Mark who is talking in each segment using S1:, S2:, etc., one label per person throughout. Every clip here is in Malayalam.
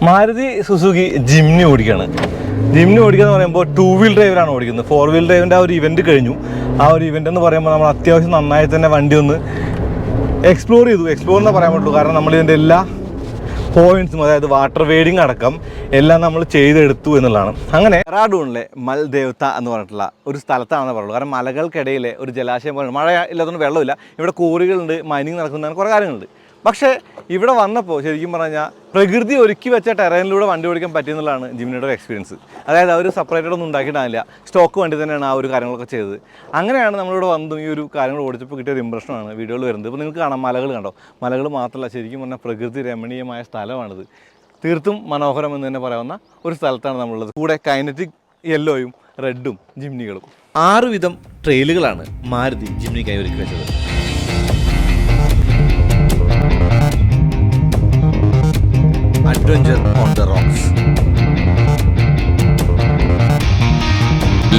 S1: Maruti Suzuki Jimny ഓടിക്കുകയാണ്. ജിംനി ഓടിക്കുക എന്ന് പറയുമ്പോൾ 2-wheel ഡ്രൈവറാണ് ഓടിക്കുന്നത്. 4-wheel ഡ്രൈവിൻ്റെ ആ ഒരു ഇവൻറ്റ് കഴിഞ്ഞു. ആ ഒരു ഇവൻ്റ് എന്ന് പറയുമ്പോൾ നമ്മൾ അത്യാവശ്യം നന്നായി തന്നെ വണ്ടി ഒന്ന് എക്സ്പ്ലോർ ചെയ്തു. എക്സ്പ്ലോർ എന്ന് പറയാൻ പറ്റുള്ളൂ. കാരണം നമ്മളിതിൻ്റെ എല്ലാ പോയിൻറ്റ്സും, അതായത് വാട്ടർ വേഡിങ് അടക്കം എല്ലാം നമ്മൾ ചെയ്തെടുത്തു എന്നുള്ളതാണ്. അങ്ങനെ ഡെറാഡൂണിലെ മൽദേവത എന്ന് പറഞ്ഞിട്ടുള്ള ഒരു സ്ഥലത്താണെന്ന് പറയുള്ളൂ. കാരണം മലകൾക്കിടയിലെ ഒരു ജലാശയം പോലെ, മഴ ഇല്ലാത്തതുകൊണ്ട് വെള്ളമില്ല, ഇവിടെ കോറികളുണ്ട്, മൈനിങ് നടക്കുന്നതാണ്, കുറേ കാര്യങ്ങളുണ്ട്. പക്ഷേ ഇവിടെ വന്നപ്പോൾ ശരിക്കും പറഞ്ഞാൽ പ്രകൃതി ഒരുക്കി വെച്ച ടെറൈനിലൂടെ വണ്ടി ഓടിക്കാൻ പറ്റിയെന്നുള്ളതാണ് ജിംനിയുടെ ഒരു എക്സ്പീരിയൻസ്. അതായത് അവർ സെപ്പറേറ്റഡ് ഒന്നും ഉണ്ടാക്കിയിട്ടില്ല, സ്റ്റോക്ക് വണ്ടി തന്നെയാണ് ആ ഒരു കാര്യങ്ങളൊക്കെ ചെയ്തത്. അങ്ങനെയാണ് നമ്മളിവിടെ വന്നു ഈ ഒരു കാര്യങ്ങൾ ഓടിച്ചപ്പോൾ കിട്ടിയ ഒരു ഇമ്പ്രഷനാണ് വീഡിയോയിൽ വരുന്നത്. ഇപ്പോൾ നിങ്ങൾക്ക് കാണാം, മലകൾ കണ്ടോ, മലകൾ മാത്രമല്ല ശരിക്കും പറഞ്ഞാൽ പ്രകൃതി രമണീയമായ സ്ഥലമാണിത്. തീർത്തും മനോഹരം എന്ന് തന്നെ പറയാവുന്ന ഒരു സ്ഥലത്താണ് നമ്മളുള്ളത്. കൂടെ കൈനറ്റിക് യെല്ലോയും റെഡും ജിംനികളും. 6 വിധം ട്രെയിലുകളാണ് മാരുതി ജിംനിക്കായി ഒരുക്കി വെച്ചത്. Adventure on the rocks.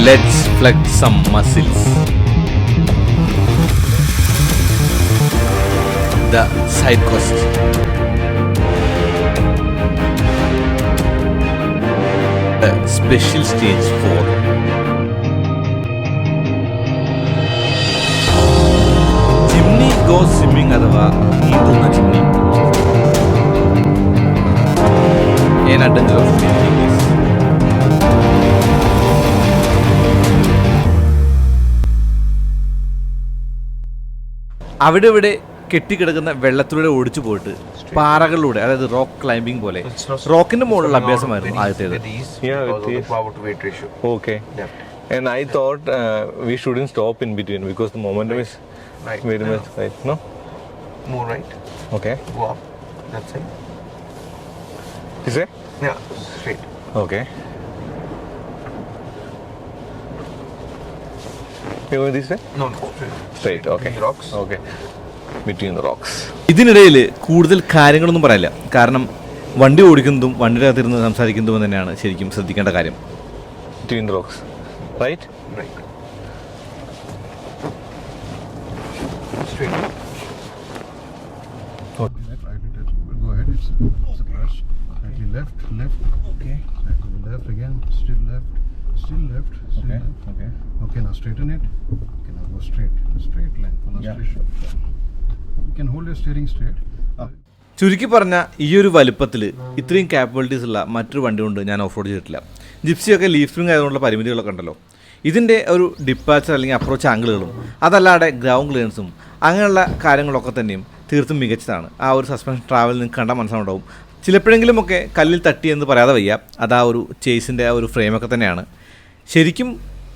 S1: Let's flex some muscles. The side coast. A special stage 4. Jimny goes swimming അഥവാ നീന്തുന്ന ജിംനി. അവിടെ ഇവിടെ കെട്ടിക്കിടക്കുന്ന വെള്ളത്തിലൂടെ ഓടിച്ചു പോയിട്ട് പാറകളിലൂടെ, അതായത് റോക്ക് ക്ലൈംബിംഗ് പോലെ റോക്കിന്റെ മുകളിലുള്ള അഭ്യാസമായിരുന്നു ആദ്യത്തേത്. Okay. And I thought we shouldn't stop in between because the momentum is very much right. No?
S2: More right.
S1: Okay.
S2: Go up. That's it.
S1: Is it?
S2: Yeah, straight.
S1: Okay. You going this way?
S2: No, straight.
S1: Straight. Okay.
S2: Between the rocks.
S1: Okay. Between the rocks. ഇതിനിടയിൽ കൂടുതൽ കാര്യങ്ങളൊന്നും പറയില്ല. കാരണം വണ്ടി ഓടിക്കുന്നതും വണ്ടിയുടെ അകത്തിരുന്ന് സംസാരിക്കുന്നതും തന്നെയാണ് ശരിക്കും ശ്രദ്ധിക്കേണ്ട കാര്യം. Between the rocks. Right?
S2: Right. Straight.
S3: Okay. Go ahead. It's a brush. Slightly left. Okay. Slightly left again. Still left. Still left.
S1: Okay.
S3: Left.
S1: Okay.
S3: Okay. Now straighten it. Okay. Now go straight. Straight line. Follow straight. You can hold your steering straight.
S1: ചുരുക്കി പറഞ്ഞാൽ ഈ ഒരു വലുപ്പത്തിൽ ഇത്രയും ക്യാപ്പബിലിറ്റീസ് ഉള്ള മറ്റൊരു വണ്ടി കൊണ്ട് ഞാൻ ഓഫ് റോഡ് ചെയ്തിട്ടില്ല. ജിപ്സിയൊക്കെ ലീഫ് സ്പ്രിംഗ് ആയതുകൊണ്ടുള്ള പരിമിതികളൊക്കെ ഉണ്ടല്ലോ. ഇതിൻ്റെ ഒരു ഡിപ്പാച്ചർ അല്ലെങ്കിൽ അപ്രോച്ച് ആംഗിളുകളും അതല്ലാതെ ഗ്രൗണ്ട് ക്ലിയറൻസും അങ്ങനെയുള്ള കാര്യങ്ങളൊക്കെ തന്നെയും തീർത്തും മികച്ചതാണ്. ആ ഒരു സസ്പെൻഷൻ ട്രാവൽ നിങ്ങൾക്ക് കണ്ടാൽ മനസ്സിലുണ്ടാവും. ചിലപ്പോഴെങ്കിലുമൊക്കെ കല്ലിൽ തട്ടി എന്ന് പറയാതെ വയ്യ. അത് ആ ഒരു ചേസിൻ്റെ ആ ഒരു ഫ്രെയിമൊക്കെ തന്നെയാണ്. ശരിക്കും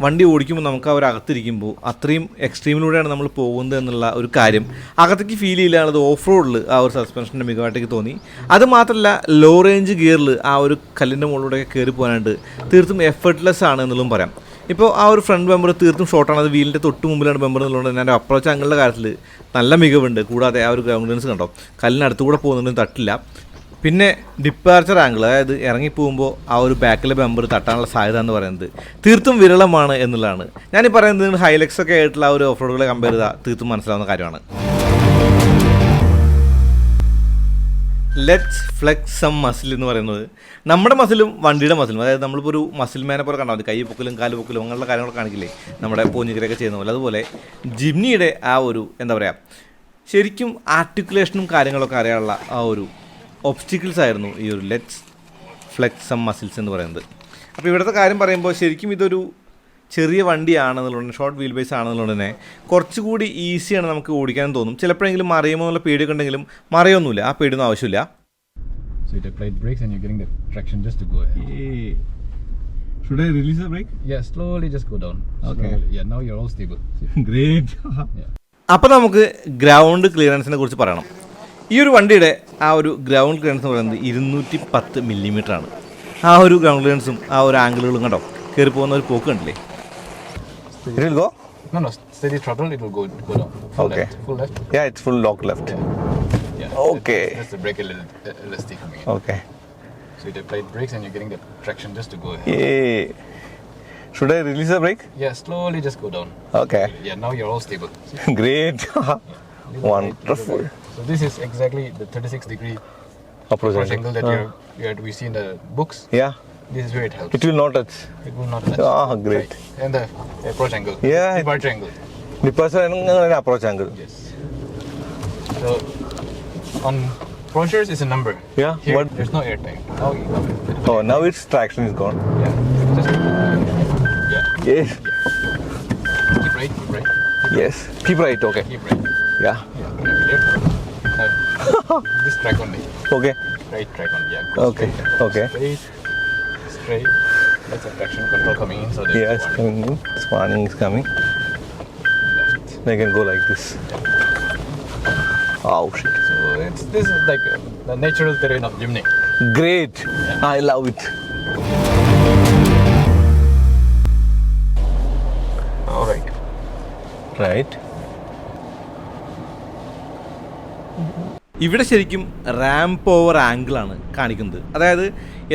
S1: വണ്ടി ഓടിക്കുമ്പോൾ നമുക്ക് ആ ഒരു അകത്തിരിക്കുമ്പോൾ അത്രയും എക്സ്ട്രീമിലൂടെയാണ് നമ്മൾ പോകുന്നത് എന്നുള്ള ഒരു കാര്യം അകത്തേക്ക് ഫീൽ ചെയ്യില്ലാണത്. ഓഫ് റോഡിൽ ആ ഒരു സസ്പെൻഷൻ്റെ മികവായിട്ടേക്ക് തോന്നി. അത് മാത്രമല്ല ലോ റേഞ്ച് ഗിയറിൽ ആ ഒരു കല്ലിൻ്റെ മുകളിലൂടെ കയറി പോകാനായിട്ട് തീർത്തും എഫർട്ട്ലെസ് ആണ് എന്നുള്ളതും പറയാം. ഇപ്പോൾ ആ ഒരു ഫ്രണ്ട് ബമ്പർ തീർത്തും ഷോർട്ടാണ്. അത് വീലിൻ്റെ തൊട്ട് മുമ്പിലാണ് ബമ്പർ എന്നുള്ളത്. ഞാൻ അപ്രോച്ച് ആംഗിളിൻ്റെ കാര്യത്തിൽ നല്ല മികവുണ്ട്. കൂടാതെ ആ ഒരു ഗ്രൗണ്ട് ക്ലിയറൻസ് കണ്ടോ, കല്ലിനടുത്ത് കൂടെ പോകുന്നുണ്ടെങ്കിൽ തട്ടില്ല. പിന്നെ ഡിപ്പാർച്ചർ ആംഗിൾ, അതായത് ഇറങ്ങിപ്പോകുമ്പോൾ ആ ഒരു ബാക്കിലെ ബമ്പർ തട്ടാനുള്ള സാധ്യത എന്ന് പറയുന്നത് തീർത്തും വിരളമാണ് എന്നുള്ളതാണ്. ഞാനീ പറയുന്നത് ഹൈലക്സ് ഒക്കെ ആയിട്ടുള്ള ആ ഒരു ഓഫ് റോഡുകളെ കമ്പയർ ചെയ്താൽ തീർത്തും മനസ്സിലാവുന്ന കാര്യമാണ്. ലെറ്റ്സ് ഫ്ലെക്സ് സം മസിൽ എന്ന് പറയുന്നത് നമ്മുടെ മസിലും വണ്ടിയുടെ മസിലും, അതായത് നമ്മളിപ്പോൾ ഒരു മസിൽ മാനെ പോലെ കണ്ടാൽ മതി. കൈ പൊക്കലും കാല് പൊക്കലും അങ്ങനെയുള്ള കാര്യങ്ങളൊക്കെ കാണിക്കില്ലേ നമ്മുടെ പോഞ്ഞിക്കരയൊക്കെ ചെയ്യുന്ന പോലെ. അതുപോലെ ജിംനിയുടെ ആ ഒരു എന്താ പറയുക, ശരിക്കും ആർട്ടിക്കുലേഷനും കാര്യങ്ങളൊക്കെ അറിയാനുള്ള ആ ഒരു ഒബ്സ്റ്റിക്കിൾസ് ആയിരുന്നു ഈ ഒരു ലെറ്റ്സ് ഫ്ലെക്സ് സം മസിൽസ് എന്ന് പറയുന്നത്. അപ്പോൾ ഇവിടുത്തെ കാര്യം പറയുമ്പോൾ ശരിക്കും ഇതൊരു ചെറിയ വണ്ടിയാണെന്നുള്ളത്, ഷോർട്ട് വീൽ ബേസ് ആണെന്നുള്ളത് തന്നെ കുറച്ചുകൂടി ഈസിയാണ് നമുക്ക് ഓടിക്കാനും തോന്നും. ചിലപ്പോഴെങ്കിലും മറിയുമോ എന്നുള്ള പേടിയൊക്കെ ഉണ്ടെങ്കിലും മറിയൊന്നുമില്ല, ആ പേടിയൊന്നും ആവശ്യമില്ല.
S3: So you apply brakes and you're getting the traction just to go ahead.
S1: Hey. Should I release the brake?
S3: Yeah, slowly just go down.
S1: Okay.
S3: Slowly. Yeah, now you're all stable.
S1: Great.
S3: Yeah.
S1: അപ്പോൾ നമുക്ക് ഗ്രൗണ്ട് ക്ലിയറൻസിനെ കുറിച്ച് പറയണം. ഈ ഒരു വണ്ടിയുടെ ആ ഒരു ഗ്രൗണ്ട് ക്ലിയറൻസ് എന്ന് പറയുന്നത് 210 മില്ലിമീറ്ററാണ്. ആ ഒരു ഗ്രൗണ്ട് ക്ലിയറൻസും ആ ഒരു ആംഗിളുകളും കണ്ടോ, കയറി പോകുന്ന ഒരു പോക്ക് കണ്ടില്ലേ. It will go?
S3: No, steady throttle, it will go down.
S1: Okay.
S3: Left. Full left.
S1: Yeah, it's full lock left.
S3: Yeah.
S1: Okay.
S3: That's the brake elastic coming in.
S1: Okay.
S3: So you apply brakes and you're getting the traction just to go ahead.
S1: Hey. Should I release the brake?
S3: Yeah, slowly just go down.
S1: Okay.
S3: Yeah, now you're all stable.
S1: Great. Wonderful.
S3: So this is exactly the 36-degree Approach
S2: angle that we see in the books.
S3: Yeah.
S2: This is where it helps.
S3: It will not touch.
S2: It will not touch.
S3: Ah, great.
S2: Right. And the approach angle.
S3: Yeah.
S2: Departure angle.
S3: Departure angle and approach angle.
S2: Yes. So on brochures is a number.
S3: Yeah.
S2: Here
S3: What?
S2: there's no airtime. Now you have it.
S3: Oh, now its traction is gone.
S2: Yeah. Just yeah.
S3: Yes.
S2: Keep right. Keep right.
S3: Yes. Keep right. Okay.
S2: Keep right.
S3: Yeah.
S2: Yeah. Now, this track only.
S3: Okay.
S2: Right track only. Yeah. Go
S3: Okay.
S2: straight.
S3: Okay.
S2: Straight. That's a traction control coming in. So there's
S3: Yeah, it's coming in. Spanning is coming.
S2: left.
S3: I can go like this. Oh shit.
S2: So this is like the natural terrain of Jimny.
S3: Great.
S2: Yeah.
S3: I love it.
S2: All right.
S3: Right.
S1: ഇവിടെ ശരിക്കും റാമ്പ് ഓവർ ആംഗിളാണ് കാണിക്കുന്നത്. അതായത്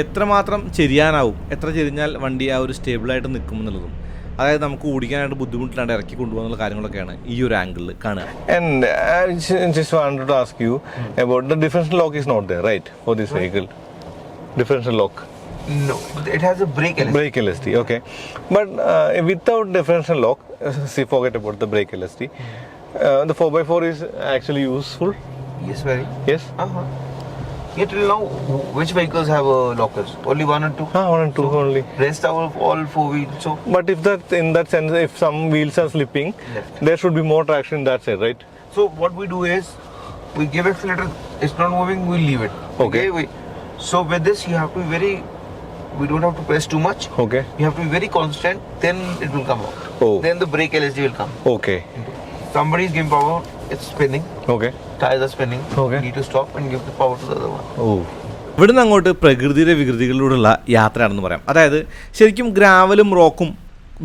S1: എത്രമാത്രം ചെരിയാനാവും, എത്ര ചെരിഞ്ഞാൽ വണ്ടി ആ ഒരു സ്റ്റേബിളായിട്ട് നിൽക്കും എന്നുള്ളതും, അതായത് നമുക്ക് ഓടിക്കാനായിട്ട് ബുദ്ധിമുട്ടില്ലാണ്ട് ഇറക്കി കൊണ്ടുപോകുന്ന കാര്യങ്ങളൊക്കെയാണ് ഈ ഒരു ആംഗിളിൽ കാണുക.
S3: And I just wanted to ask you about the differential lock is not there, right, for this vehicle? Differential lock.
S2: No, it has a brake LSD.
S3: Brake LSD, okay. But without differential lock, see, forget about the brake LSD. The 4x4 is actually useful.
S2: Yes, very.
S3: Yes.
S2: Yet till now, which vehicles have lockers? Only one or two.
S3: 1 and 2 only.
S2: Rest are all four wheels. So
S3: But if that, in that sense, if some wheels are slipping,
S2: Left.
S3: there should be more traction in that side, right?
S2: so what we do is we give accelerator. It's not moving. We leave it.
S3: Okay.
S2: So with this, you have to be very. We don't have to press too much.
S3: Okay.
S2: You have to be very constant. Then it will come out.
S3: Oh.
S2: Then the brake LSD will come.
S3: Okay.
S2: Somebody is giving power. It's spinning.
S3: Okay.
S2: Tires are spinning.
S3: Okay.
S2: You need to stop and give the power to the other one.
S3: Oh.
S1: ഇവിടുന്ന് അങ്ങോട്ട് പ്രകൃതിയുടെ വികൃതികളിലൂടെയുള്ള യാത്രയാണെന്ന് പറയാം. അതായത് ശരിക്കും ഗ്രാവലും റോക്കും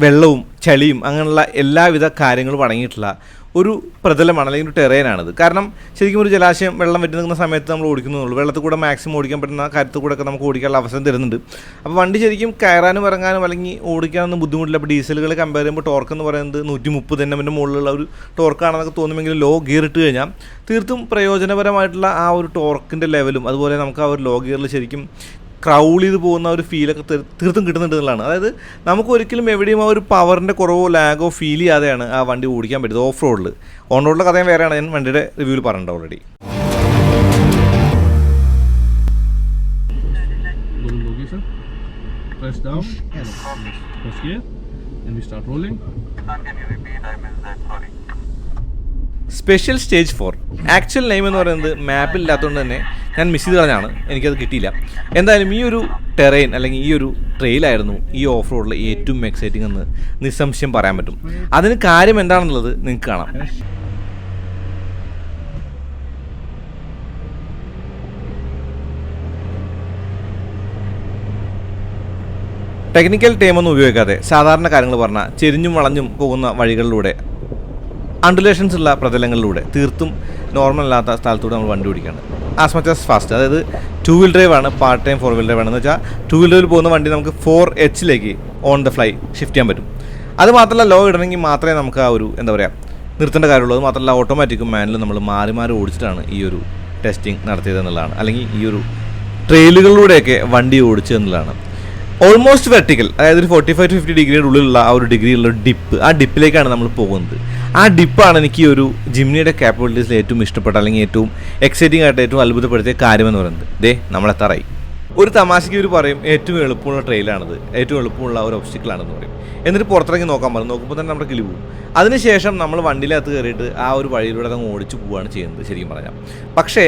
S1: വെള്ളവും ചളിയും അങ്ങനെയുള്ള എല്ലാവിധ കാര്യങ്ങളും അടങ്ങിയിട്ടുള്ള ഒരു പ്രതലമാണ്, അല്ലെങ്കിൽ ഒരു ടെറേനാണിത്. കാരണം ശരിക്കും ഒരു ജലാശയം വെള്ളം വെറ്റി നിൽക്കുന്ന സമയത്ത് നമ്മൾ ഓടിക്കുന്നുള്ളൂ. വെള്ളത്തിൽ കൂടെ മാക്സിമം ഓടിക്കാൻ പറ്റുന്ന കാര്യത്തിൽ കൂടെ ഒക്കെ നമുക്ക് ഓടിക്കാനുള്ള അവസരം തരുന്നുണ്ട്. അപ്പോൾ വണ്ടി ശരിക്കും കയറാനും ഇറങ്ങാനും അല്ലെങ്കിൽ ഓടിക്കാനൊന്നും ബുദ്ധിമുട്ടില്ല. അപ്പോൾ ഡീസലുകൾ കമ്പയർ ചെയ്യുമ്പോൾ ടോർക്ക് എന്ന് പറയുന്നത് 130 NM മുകളിലുള്ള ഒരു ടോർക്കാണെന്നൊക്കെ തോന്നുമെങ്കിലും ലോ ഗിയർ ഇട്ട് കഴിഞ്ഞാൽ തീർത്തും പ്രയോജനപരമായിട്ടുള്ള ആ ഒരു ടോർക്കിൻ്റെ ലെവലും അതുപോലെ നമുക്ക് ആ ഒരു ലോ ഗിയറിൽ ശരിക്കും ക്രൗൾ ചെയ്ത് പോകുന്ന ഒരു ഫീലൊക്കെ തീർത്തും കിട്ടുന്നുണ്ട് എന്നുള്ളതാണ്. അതായത് നമുക്ക് ഒരിക്കലും എവിടെയും ആ ഒരു പവറിൻ്റെ കുറവോ ലാഗോ ഫീൽ ചെയ്യാതെയാണ് ആ വണ്ടി ഓടിക്കാൻ പറ്റുന്നത് ഓഫ് റോഡിൽ. ഓൺ റോഡിലെ കഥയും വേറെയാണ്, ഞാൻ വണ്ടിയുടെ റിവ്യൂവിൽ പറഞ്ഞിട്ടുണ്ട് already.
S3: Press down. Yes. Press here. And we start rolling.
S2: Can you repeat? I missed that. Sorry.
S1: Special stage 4 actual name എന്ന് പറയുന്നത് മാപ്പില്ലാത്തതുകൊണ്ട് തന്നെ ഞാൻ മിസ് ചെയ്ത് കളഞ്ഞാണ്, എനിക്കത് കിട്ടിയില്ല. എന്തായാലും ഈ ഒരു ടെറൈൻ അല്ലെങ്കിൽ ഈ ഒരു ട്രെയിലായിരുന്നു ഈ ഓഫ് റോഡിൽ ഏറ്റവും എക്സൈറ്റിംഗ് എന്ന് നിസ്സംശയം പറയാൻ പറ്റും. അതിന് കാര്യം എന്താണെന്നുള്ളത് നിങ്ങൾക്ക് കാണാം. ടെക്നിക്കൽ ടേമൊന്നും ഉപയോഗിക്കാതെ സാധാരണ കാര്യങ്ങൾ പറഞ്ഞാൽ ചെരിഞ്ഞും വളഞ്ഞും പോകുന്ന വഴികളിലൂടെ അണ്ടുലേഷൻസ് ഉള്ള പ്രതലങ്ങളിലൂടെ തീർത്തും നോർമൽ അല്ലാത്ത സ്ഥലത്തൂടെ നമ്മൾ വണ്ടി ഓടിക്കുകയാണ്. ആസ് മച്ച് ആസ് ഫാസ്റ്റ്, അതായത് 2 വീൽ ഡ്രൈവ് ആണ്, പാർട്ട് ടൈം 4 വീൽ ഡ്രൈവ് ആണെന്ന് വെച്ചാൽ 2 വീൽ ഡ്രൈവിൽ പോകുന്ന വണ്ടി നമുക്ക് 4Hലേക്ക് ഓൺ ദ ഫ്ലൈ ഷിഫ്റ്റ് ചെയ്യാൻ പറ്റും. അത് മാത്രമല്ല ലോ ഇടണമെങ്കിൽ മാത്രമേ നമുക്ക് ആ ഒരു എന്താ പറയുക നിർത്തേണ്ട കാര്യമുള്ളൂ. അത് മാത്രമല്ല ഓട്ടോമാറ്റിക്കും മാനുവലും നമ്മൾ മാറി മാറി ഓടിച്ചിട്ടാണ് ഈ ഒരു ടെസ്റ്റിംഗ് നടത്തിയത് എന്നുള്ളതാണ്, അല്ലെങ്കിൽ ഈ ഒരു ട്രെയിലുകളിലൂടെയൊക്കെ വണ്ടി ഓടിച്ചത് എന്നുള്ളതാണ്. ഓൾമോസ്റ്റ് വെർട്ടിക്കൽ, അതായത് ഒരു 45 to 50 ഡിഗ്രിയുടെ ഉള്ളിലുള്ള ആ ഒരു ഡിഗ്രിയുള്ള ഡിപ്പ്, ആ ഡിപ്പിലേക്കാണ് നമ്മൾ പോകുന്നത്. ആ ഡിപ്പാണ് എനിക്ക് ഈ ഒരു ജിംനിയുടെ ക്യാപ്പബിലിറ്റീസിൽ ഏറ്റവും ഇഷ്ടപ്പെട്ട അല്ലെങ്കിൽ ഏറ്റവും എക്സൈറ്റിംഗ് ആയിട്ട് ഏറ്റവും അത്ഭുതപ്പെടുത്തിയ കാര്യമെന്ന് പറയുന്നത്. നമ്മളെത്താറായി. ഒരു തമാശയ്ക്ക് ഒരു പറയും ഏറ്റവും എളുപ്പമുള്ള ട്രെയിലാണിത്, ഏറ്റവും എളുപ്പമുള്ള ഒരു ഒബ്സ്റ്റിക്കിളാണെന്ന് പറയും. എന്നിട്ട് പുറത്തിറങ്ങി നോക്കാൻ പറയും, നോക്കുമ്പോൾ തന്നെ നമ്മുടെ കിളി പോകും. അതിനുശേഷം നമ്മൾ വണ്ടിയിലകത്ത് കയറിയിട്ട് ആ ഒരു വഴിയിലൂടെ അങ്ങ് ഓടിച്ചു പോവുകയാണ് ചെയ്യുന്നത് ശരിക്കും പറഞ്ഞാൽ. പക്ഷേ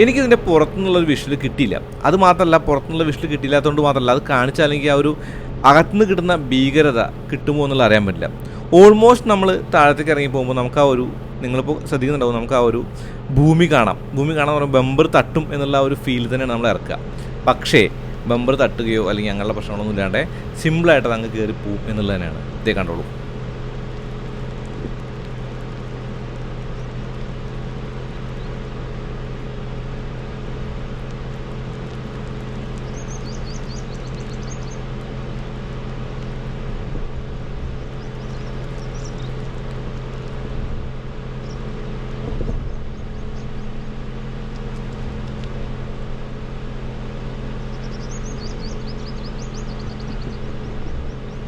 S1: എനിക്കിതിൻ്റെ പുറത്തുനിന്നുള്ളൊരു വിഷ്വൽ കിട്ടിയില്ല. അത് മാത്രമല്ല, പുറത്തുനിന്നുള്ള വിഷ്വൽ കിട്ടിയില്ലാത്തതുകൊണ്ട് മാത്രമല്ല, അത് കാണിച്ചാലെങ്കിൽ ആ ഒരു അകത്തുനിന്ന് കിട്ടുന്ന ഭീകരത കിട്ടുമോ എന്നുള്ള അറിയാൻ പറ്റില്ല. ഓൾമോസ്റ്റ് നമ്മൾ താഴത്തേക്ക് ഇറങ്ങി പോകുമ്പോൾ നമുക്ക് ആ ഒരു, നിങ്ങളിപ്പോൾ ശ്രദ്ധിക്കുന്നുണ്ടാവും, നമുക്ക് ആ ഒരു ഭൂമി കാണാം. ഭൂമി കാണാൻ പറയുമ്പോൾ ബമ്പർ തട്ടും എന്നുള്ള ആ ഒരു ഫീൽ തന്നെയാണ് നമ്മൾ ഇറക്കുക. പക്ഷേ ബമ്പർ തട്ടുകയോ അല്ലെങ്കിൽ അങ്ങനെയുള്ള പ്രശ്നങ്ങളൊന്നും ഇല്ലാണ്ട് സിമ്പിളായിട്ട് അത് അങ്ങ് കയറി പോവും എന്നുള്ളത് തന്നെയാണ്. ഇതേ കണ്ടോളൂ.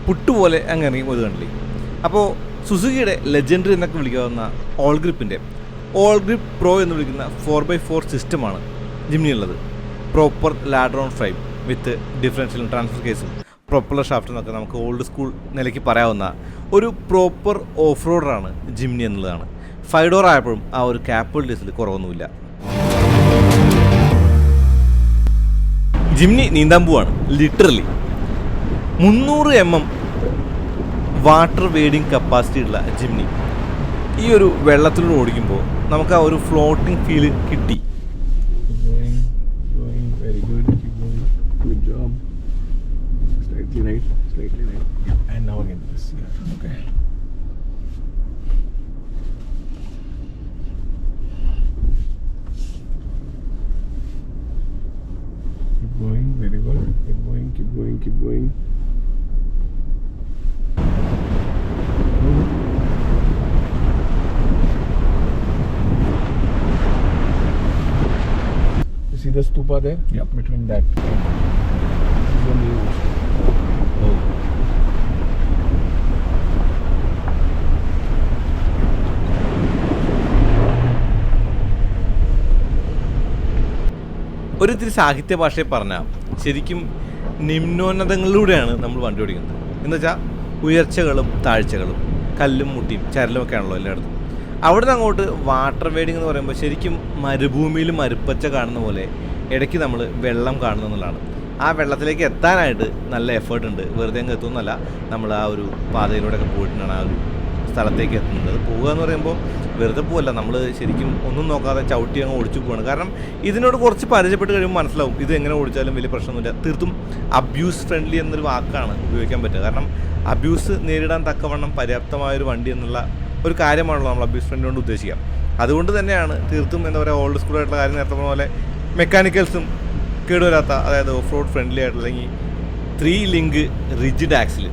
S1: പുട്ടുപോലെ അങ്ങ് ഇറങ്ങി പോയത് കണ്ടില്ലേ. അപ്പോൾ സുസുക്കിയുടെ ലെജൻഡറി എന്നൊക്കെ വിളിക്കാവുന്ന ഓൾഗ്രിപ്പിൻ്റെ ഓൾഗ്രിപ്പ് പ്രോ എന്ന് വിളിക്കുന്ന 4x4 സിസ്റ്റമാണ് ജിംനി ഉള്ളത്. Proper ladder on frame with ഡിഫറൻഷ്യലും ട്രാൻസ്ഫർ കേസും പ്രൊപ്പലർ ഷാഫ്റ്റ് എന്നൊക്കെ നമുക്ക് ഓൾഡ് സ്കൂൾ നിലയ്ക്ക് പറയാവുന്ന ഒരു പ്രോപ്പർ ഓഫ് റോഡറാണ് ജിംനി എന്നുള്ളതാണ്. 5 ഡോർ ആയപ്പോഴും ആ ഒരു ക്യാപ്പബിലിറ്റീസിൽ കുറവൊന്നുമില്ല. ജിംനി നീന്താൻ പോവാണ് ലിറ്ററലി. 300 mm വാട്ടർ വെയ്ഡിങ് കപ്പാസിറ്റി ഉള്ള ജിംനി ഈ ഒരു വെള്ളത്തിലൂടെ ഓടിക്കുമ്പോൾ നമുക്ക് ആ ഒരു ഫ്ലോട്ടിംഗ് ഫീൽ കിട്ടി.
S3: Very good. Keep going. Good job. Slightly right. Yeah. And now again this. Yeah. Okay. Keep going. Very good. Keep going. You see the stupa there?
S1: Yep.
S3: Between that. This is the new.
S1: Oh. ഒരു ഇത്തിരി സാഹിത്യ ഭാഷയിൽ പറഞ്ഞാൽ ശരിക്കും നിമ്നോന്നതങ്ങളിലൂടെയാണ് നമ്മൾ വണ്ടി ഓടിക്കുന്നത്. എന്ന് വെച്ചാൽ ഉയർച്ചകളും താഴ്ചകളും കല്ലും മുട്ടിയും ചരലും ഒക്കെ ആണല്ലോ എല്ലായിടത്തും. അവിടെ നിന്ന് അങ്ങോട്ട് വാട്ടർ വെയ്ഡിങ് എന്ന് പറയുമ്പോൾ ശരിക്കും മരുഭൂമിയിൽ മരുപ്പച്ച കാണുന്ന പോലെ ഇടയ്ക്ക് നമ്മൾ വെള്ളം കാണുന്നു എന്നുള്ളതാണ്. ആ വെള്ളത്തിലേക്ക് എത്താനായിട്ട് നല്ല എഫേർട്ട് ഉണ്ട്. വെറുതെ അങ്ങ് എത്തുന്നല്ല, നമ്മൾ ആ ഒരു പാതയിലൂടെയൊക്കെ പോയിട്ടാണ് ആ ഒരു സ്ഥലത്തേക്ക് എത്തുന്നത്. അത് പോകുക എന്ന് പറയുമ്പോൾ വെറുതെ പോകല്ല, നമ്മൾ ശരിക്കും ഒന്നും നോക്കാതെ ചവിട്ടി അങ്ങ് ഓടിച്ചു പോവാണ്. കാരണം ഇതിനോട് കുറച്ച് പരിചയപ്പെട്ട് കഴിയുമ്പോൾ മനസ്സിലാവും ഇത് എങ്ങനെ ഓടിച്ചാലും വലിയ പ്രശ്നമൊന്നുമില്ല. തീർത്തും അബ്യൂസ് ഫ്രണ്ട്ലി എന്നൊരു വാക്കാണ് ഉപയോഗിക്കാൻ പറ്റുക. കാരണം അബ്യൂസ് നേരിടാൻ തക്കവണ്ണം പര്യാപ്തമായൊരു വണ്ടി എന്നുള്ള ഒരു കാര്യമാണല്ലോ നമ്മൾ അബ്യൂസ് ഫ്രണ്ട്ലി കൊണ്ട് ഉദ്ദേശിക്കാം. അതുകൊണ്ട് തന്നെയാണ് തീർത്തും എന്താ പറയുക ഓൾഡ് സ്കൂളായിട്ടുള്ള കാര്യം നേരത്തെ പറഞ്ഞ പോലെ മെക്കാനിക്കൽസും കേടുവരാത്ത, അതായത് ഓഫ് റോഡ് ഫ്രണ്ട്ലി ആയിട്ടുള്ള അല്ലെങ്കിൽ 3 ലിങ്ക് റിജിഡ് ആക്സിൽ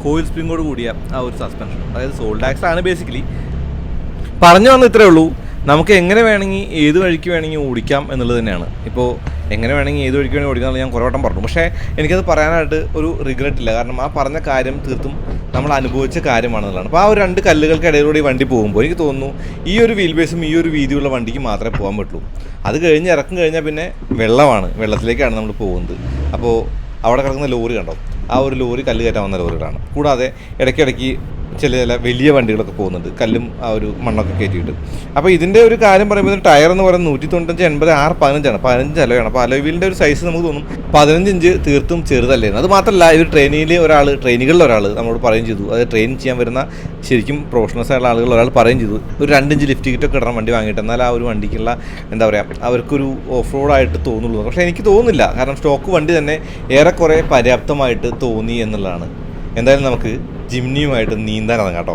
S1: കോയിൽ സ്പ്രിങ്ങോട് കൂടിയ ആ ഒരു സസ്പെൻഷൻ, അതായത് സോൾഡ് ആക്സിലാണ് ബേസിക്കലി. പറഞ്ഞു വന്ന് ഇത്രയേ ഉള്ളൂ. നമുക്ക് എങ്ങനെ വേണമെങ്കിൽ ഏത് വഴിക്ക് വേണമെങ്കിൽ ഓടിക്കാം എന്നുള്ളത് തന്നെയാണ്. ഇപ്പോൾ എങ്ങനെ വേണമെങ്കിൽ ഏത് വഴിക്ക് വേണമെങ്കിൽ ഓടിക്കാമെന്ന് ഞാൻ കുറേ വട്ടം പറഞ്ഞു. പക്ഷേ എനിക്കത് പറയാനായിട്ട് ഒരു റിഗ്രറ്റ് ഇല്ല. കാരണം ആ പറഞ്ഞ കാര്യം തീർത്തും നമ്മൾ അനുഭവിച്ച കാര്യമാണെന്നുള്ളതാണ്. അപ്പോൾ ആ ഒരു 2 കല്ലുകൾക്കിടയിലൂടെ ഈ വണ്ടി പോകുമ്പോൾ എനിക്ക് തോന്നുന്നു ഈ ഒരു വീൽ ബേസും ഈ ഒരു വീതിയുള്ള വണ്ടിക്ക് മാത്രമേ പോകാൻ പറ്റുള്ളൂ. അത് കഴിഞ്ഞ് ഇറക്കം കഴിഞ്ഞാൽ പിന്നെ വെള്ളമാണ്, വെള്ളത്തിലേക്കാണ് നമ്മൾ പോകുന്നത്. അപ്പോൾ അവിടെ കിടക്കുന്ന ലോറി കണ്ടോ, ആ ഒരു ലോറി കല്ല് കയറ്റാൻ വന്ന ലോറികളാണ്. കൂടാതെ ഇടയ്ക്കിടയ്ക്ക് ചില വലിയ വണ്ടികളൊക്കെ പോകുന്നുണ്ട്, കല്ലും ആ ഒരു മണ്ണൊക്കെ കയറ്റിയിട്ട്. അപ്പോൾ ഇതിൻ്റെ ഒരു കാര്യം പറയുമ്പോൾ ടയർ എന്ന് പറയുന്നത് 195, 80, 6, 15 15 അലോയാണ്. അപ്പോൾ അലോയ് വീലിൻ്റെ ഒരു സൈസ് നമുക്ക് തോന്നും 15 ഇഞ്ച് തീർത്തും ചെറുതല്ലേന്ന്. അത് മാത്രമല്ല ഇവർ ട്രെയിനികളിൽ ഒരാൾ നമ്മളോട് പറയുകയും ചെയ്തു, അത് ട്രെയിൻ ചെയ്യാൻ വരുന്ന ശരിക്കും പ്രൊഫഷണൽസ് ആയിട്ടുള്ള ആളുകൾ ഒരാൾ പറയുകയും ചെയ്തു, ഒരു 2 ഇഞ്ച് ലിഫ്റ്റ് കിറ്റൊക്കെ ഇടണം വണ്ടി വാങ്ങിയിട്ട്, എന്നാൽ ആ ഒരു വണ്ടിക്കുള്ള എന്താ പറയുക അവർക്കൊരു ഓഫ് റോഡായിട്ട് തോന്നുള്ളൂ. പക്ഷേ എനിക്ക് തോന്നുന്നില്ല, കാരണം സ്റ്റോക്ക് വണ്ടി തന്നെ ഏറെക്കുറെ പര്യാപ്തമായിട്ട് തോന്നി എന്നുള്ളതാണ്. എന്തായാലും നമുക്ക് ജിംനിയുമായിട്ട് നീന്താൻ ഇറങ്ങാം കേട്ടോ.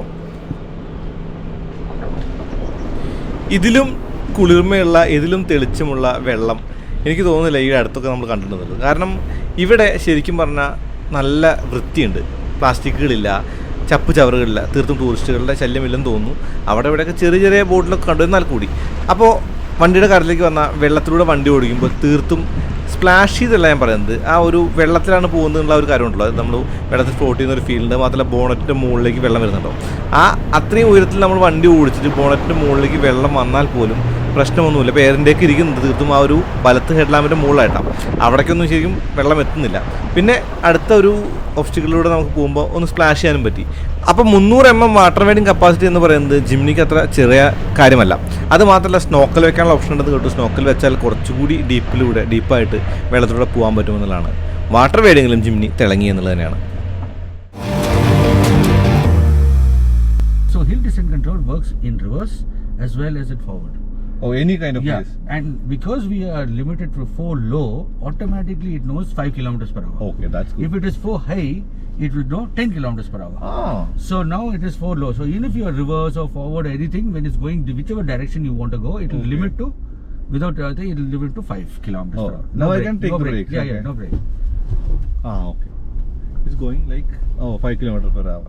S1: ഇതിലും കുളിർമയുള്ള ഇതിലും തെളിച്ചമുള്ള വെള്ളം എനിക്ക് തോന്നുന്നില്ല ഈ അടുത്തൊക്കെ നമ്മൾ കണ്ടിട്ടുള്ളത്. കാരണം ഇവിടെ ശരിക്കും പറഞ്ഞാൽ നല്ല വൃത്തിയുണ്ട്, പ്ലാസ്റ്റിക്കുകളില്ല, ചപ്പ് ചവറുകളില്ല, തീർത്തും ടൂറിസ്റ്റുകളുടെ ശല്യമില്ലെന്ന് തോന്നുന്നു. അവിടെ ഇവിടെയൊക്കെ ചെറിയ ചെറിയ ബോട്ടിലൊക്കെ കണ്ടുവന്നാൽ കൂടി. അപ്പോൾ വണ്ടിയുടെ കടലിലേക്ക് വന്നാൽ വെള്ളത്തിലൂടെ വണ്ടി ഓടിക്കുമ്പോൾ തീർത്തും സ്പ്ലാഷ് ചെയ്തല്ല ഞാൻ പറയുന്നത്, ആ ഒരു വെള്ളത്തിലാണ് പോകുന്നത് എന്നുള്ള ഒരു കാര്യമുണ്ടല്ലോ. അത് നമ്മൾ വെള്ളത്തിൽ ഫ്ലോട്ട് ചെയ്യുന്ന ഒരു ഫീൽഡ്, മാത്രമല്ല ബോണറ്റിൻ്റെ മുകളിലേക്ക് വെള്ളം വരുന്നുണ്ടോ. ആ അത്രയും ഉയരത്തിൽ നമ്മൾ വണ്ടി ഓടിച്ചിട്ട് ബോണറ്റിൻ്റെ മുകളിലേക്ക് വെള്ളം വന്നാൽ പോലും പ്രശ്നമൊന്നുമില്ല. ഇപ്പോൾ എയറിൻ്റെയൊക്കെ ഇരിക്കുന്നത് തീർത്തും ആ ഒരു വലത്ത് ഹെഡ് ലാമ്പിൻ്റെ മുകളിലായിട്ടാണ്. അവിടേക്കൊന്നും ശരിക്കും വെള്ളം എത്തുന്നില്ല. പിന്നെ അടുത്ത ഒരു ഒബ്സ്റ്റിക്കിളിലൂടെ നമുക്ക് പോകുമ്പോൾ ഒന്ന് സ്പ്ലാഷ് ചെയ്യാനും പറ്റി. അപ്പോൾ 300 mm വാട്ടർ വെയ്ഡിങ് കപ്പാസിറ്റി എന്ന് പറയുന്നത് ജിംനിക്ക് അത്ര ചെറിയ കാര്യമല്ല. അത് മാത്രമല്ല സ്നോക്കൽ വെക്കാനുള്ള ഓപ്ഷൻ ഉണ്ടെന്ന് കേട്ടു. സ്നോക്കൽ വെച്ചാൽ കുറച്ചുകൂടി ഡീപ്പായിട്ട് വെള്ളത്തിലൂടെ പോകാൻ പറ്റുമെന്നുള്ളതാണ്. വാട്ടർ വെയ്ഡിങ്ങിലും ജിംനി തിളങ്ങി എന്നുള്ളത് തന്നെയാണ്.
S4: So hill descent control works in reverse as well as in forward.
S1: Oh, any kind of
S4: place. And because we are limited to 4 low, automatically it knows 5 kilometers per hour.
S1: Okay, that's good.
S4: If it is 4 high, it will know 10 kilometers per hour. So now it is 4 low. So even if you are reverse or forward, anything, when it's going whichever direction you want to go, it will limit to, without anything, it will limit to 5 kilometers per hour.
S1: Now I can take the brakes.
S4: Yeah, no brake.
S1: Okay. It's going like 5 kilometers per hour.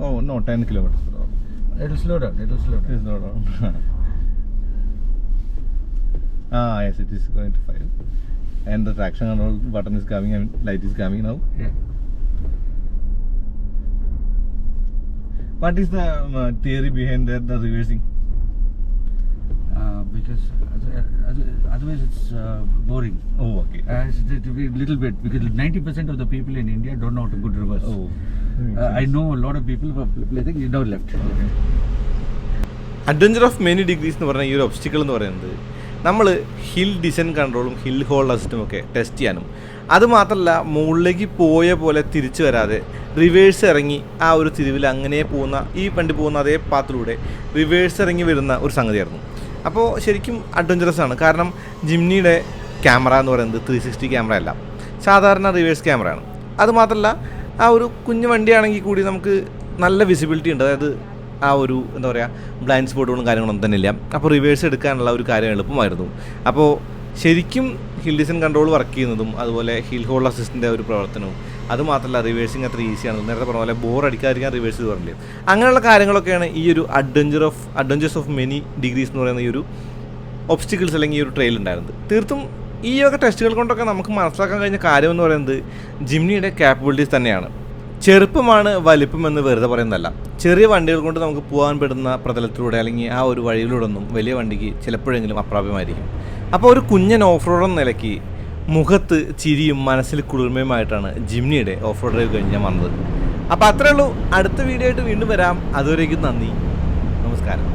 S1: Oh no, 10 kilometers per hour.
S4: It will slow down.
S1: It's slow down. Yes, it is going to 5. And the traction control button is coming and light is coming now.
S4: Yeah.
S1: What is the theory behind that, the reversing?
S4: Because otherwise it's boring.
S1: Oh, okay.
S4: It's a little bit, because 90% of the people in India don't know how to good reverse.
S1: Oh.
S4: I know a lot of people who are playing you know left.
S1: Adventure of many degrees എന്ന് പറഞ്ഞ ഈ ഒരു ഒബ്സ്റ്റിക്കിൾ എന്ന് പറയുന്നത് നമ്മൾ ഹിൽ ഡിസൈൻ കൺട്രോളും ഹിൽ ഹോൾഡ് അസിസ്റ്റും ഒക്കെ ടെസ്റ്റ് ചെയ്യാനും അതുമാത്രമല്ല മുകളിലേക്ക് പോയ പോലെ തിരിച്ചു വരാതെ റിവേഴ്സ് ഇറങ്ങി ആ ഒരു തിരിവിൽ അങ്ങനെ പോകുന്ന ഈ വണ്ടി പോകുന്ന അതേ പാത്തിലൂടെ റിവേഴ്സ് ഇറങ്ങി വരുന്ന ഒരു സംഗതിയായിരുന്നു. അപ്പോൾ ശരിക്കും അഡ്വഞ്ചറസ് ആണ്. കാരണം ജിംനിയുടെ ക്യാമറ എന്ന് പറയുന്നത് 360 ക്യാമറ അല്ല, സാധാരണ റിവേഴ്സ് ക്യാമറയാണ്. അതുമാത്രമല്ല ആ ഒരു കുഞ്ഞു വണ്ടിയാണെങ്കിൽ കൂടി നമുക്ക് നല്ല വിസിബിലിറ്റി ഉണ്ട്. അതായത് ആ ഒരു എന്താ പറയുക ബ്ലൈൻഡ് സ്പോട്ടുകളും കാര്യങ്ങളൊന്നും തന്നെ ഇല്ല. അപ്പോൾ റിവേഴ്സ് എടുക്കാനുള്ള ഒരു കാര്യം എളുപ്പമായിരുന്നു. അപ്പോൾ ശരിക്കും ഹിൽ ഡിസൈൻ കൺട്രോൾ വർക്ക് ചെയ്യുന്നതും അതുപോലെ ഹിൽ ഹോൾഡ് അസിസ്റ്റിൻ്റെ ഒരു പ്രവർത്തനവും അതുമാത്രമല്ല റിവേഴ്സിങ് അത്ര ഈസിയാണ്. നേരത്തെ പറഞ്ഞ പോലെ ബോർ അടിക്കാതിരിക്കാൻ റിവേഴ്സ് ചെയ്ത് പറഞ്ഞില്ലേ, അങ്ങനെയുള്ള കാര്യങ്ങളൊക്കെയാണ് ഈ ഒരു അഡ്വഞ്ചേഴ്സ് ഓഫ് മെനി ഡിഗ്രീസ് എന്ന് പറയുന്ന ഈ ഒരു ഒബ്സ്റ്റിക്കിൾസ് അല്ലെങ്കിൽ ഈ ഒരു ട്രെയിൽ ഉണ്ടായിരുന്നത്. തീർത്തും ഈ ഒക്കെ ടെസ്റ്റുകൾ കൊണ്ടൊക്കെ നമുക്ക് മനസ്സിലാക്കാൻ കഴിഞ്ഞ കാര്യം എന്ന് പറയുന്നത് ജിംനിയുടെ ക്യാപ്പബിലിറ്റീസ് തന്നെയാണ്. ചെറുപ്പമാണ് വലിപ്പമെന്ന് വെറുതെ പറയുന്നതല്ല. ചെറിയ വണ്ടികൾ കൊണ്ട് നമുക്ക് പോകാൻ പെടുന്ന പ്രതലത്തിലൂടെ അല്ലെങ്കിൽ ആ ഒരു വഴിയിലൂടെ ഒന്നും വലിയ വണ്ടിക്ക് ചിലപ്പോഴെങ്കിലും അപ്രാപ്യമായിരിക്കും. അപ്പോൾ ഒരു കുഞ്ഞൻ ഓഫ് റോഡ് എന്ന നിലയ്ക്ക് മുഖത്ത് ചിരിയും മനസ്സിൽ കുളിർമയുമായിട്ടാണ് ജിംനിയുടെ ഓഫ് റോഡ് ഡ്രൈവ് കഴിഞ്ഞ് ഞാൻ വന്നത്. അപ്പോൾ അത്രേ ഉള്ളൂ. അടുത്ത വീഡിയോ ആയിട്ട് വീണ്ടും വരാം. അതുവരേക്കും നന്ദി, നമസ്കാരം.